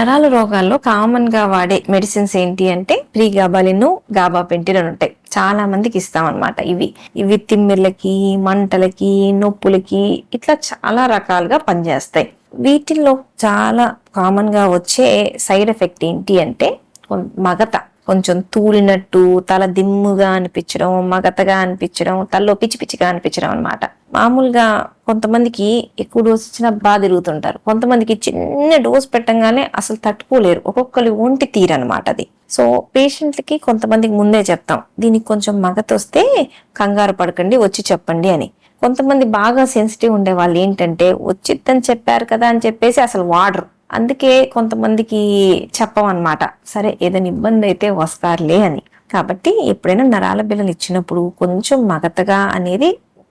నరాల రోగాల్లో కామన్ గా వాడే మెడిసిన్స్ ఏంటి అంటే ప్రీగాబాలిన్, గాబాపెంటిన్ అని ఉంటాయి. చాలా మందికి ఇస్తాం అనమాట. ఇవి తిమ్మిర్లకి, మంటలకి, నొప్పులకి ఇట్లా చాలా రకాలుగా పనిచేస్తాయి. వీటిల్లో చాలా కామన్ గా వచ్చే సైడ్ ఎఫెక్ట్ ఏంటి అంటే మగత, కొంచెం తూలినట్టు, తల దిమ్ముగా అనిపించడం, మగతగా అనిపించడం, తలలో పిచ్చి పిచ్చిగా అనిపించడం అనమాట. మామూలుగా కొంతమందికి ఎక్కువ డోస్ ఇచ్చినా బాగా తిరుగుతుంటారు. కొంతమందికి చిన్న డోస్ పెట్టంగానే అసలు తట్టుకోలేరు. ఒక్కొక్కరి ఒంటి తీరనమాట అది. సో పేషెంట్లకి కొంతమందికి ముందే చెప్తాం, దీనికి కొంచెం మగత వస్తే కంగారు పడకండి, వచ్చి చెప్పండి అని. కొంతమంది బాగా సెన్సిటివ్ ఉండే వాళ్ళు ఏంటంటే వచ్చిద్దని చెప్పారు కదా అని చెప్పేసి అసలు వాడరు. అందుకే కొంతమందికి చెప్పమన్నమాట, సరే ఏదైనా ఇబ్బంది అయితే వస్తారులే అని. కాబట్టి ఎప్పుడైనా నరాల బిళ్ళలు ఇచ్చినప్పుడు కొంచెం మగతగా అనేది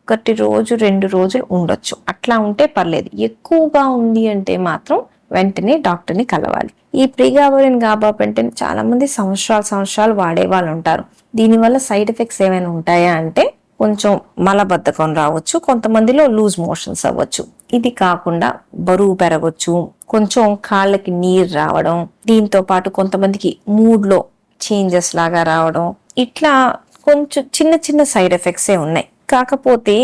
1 రోజు 2 రోజులు ఉండొచ్చు. అట్లా ఉంటే పర్లేదు. ఎక్కువగా ఉంది అంటే మాత్రం వెంటనే డాక్టర్ని కలవాలి. ఈ ప్రీగాబాలిన్, గాబాపెంటిన్ చాలా మంది సంవత్సరాలు వాడే వాళ్ళు ఉంటారు. దీనివల్ల సైడ్ ఎఫెక్ట్స్ ఏమైనా ఉంటాయా అంటే కొంచెం మలబద్ధకం రావచ్చు, కొంతమందిలో లూజ్ మోషన్స్ అవ్వచ్చు. ఇది కాకుండా బరువు పెరగచ్చు, కొంచెం కాళ్ళకి నీరు రావడం, దీంతో పాటు కొంతమందికి మూడ్ లో చేంజెస్ లాగా రావడం, ఇట్లా కొంచెం చిన్న చిన్న సైడ్ ఎఫెక్ట్సే ఉన్నాయి. కాకపోతే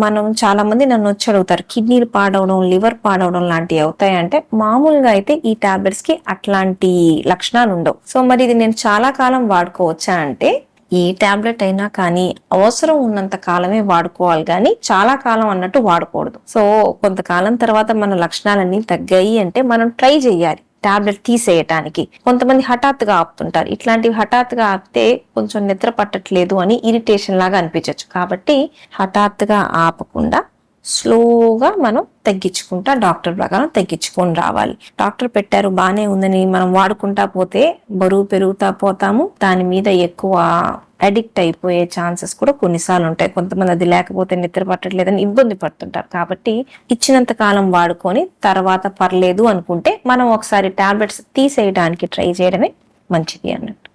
మనం చాలా మంది నన్ను వచ్చి అడుగుతారు, కిడ్నీలు పాడవడం, లివర్ పాడవడం లాంటివి అవుతాయంటే మామూలుగా అయితే ఈ టాబ్లెట్స్ కి అట్లాంటి లక్షణాలు ఉండవు. సో మరి ఇది నేను చాలా కాలం వాడుకోవచ్చా అంటే ఈ టాబ్లెట్ అయినా కానీ అవసరం ఉన్నంత కాలమే వాడుకోవాలి, కానీ చాలా కాలం అన్నట్టు వాడకూడదు. సో కొంతకాలం తర్వాత మన లక్షణాలన్నీ తగ్గాయి అంటే మనం ట్రై చేయాలి టాబ్లెట్ తీసేయటానికి. కొంతమంది హఠాత్తుగా ఆపుతుంటారు. ఇట్లాంటివి హఠాత్తుగా ఆపితే కొంచెం నిద్ర పట్టట్లేదు అని ఇరిటేషన్ లాగా అనిపించవచ్చు. కాబట్టి హఠాత్తుగా ఆపకుండా స్లోగా మనం తగ్గించుకుంటా డాక్టర్ ప్రకారం తగ్గించుకొని రావాలి. డాక్టర్ పెట్టారు బానే ఉందని మనం వాడుకుంటా పోతే బరువు పెరుగుతా పోతాము. దాని మీద ఎక్కువ అడిక్ట్ అయిపోయే ఛాన్సెస్ కూడా కొన్నిసార్లు ఉంటాయి. కొంతమంది అది లేకపోతే నిద్ర పట్టట్లేదని ఇబ్బంది పడుతుంటారు. కాబట్టి ఇచ్చినంత కాలం వాడుకొని తర్వాత పర్లేదు అనుకుంటే మనం ఒకసారి టాబ్లెట్స్ తీసేయడానికి ట్రై చేయడమే మంచిది అన్నట్టు.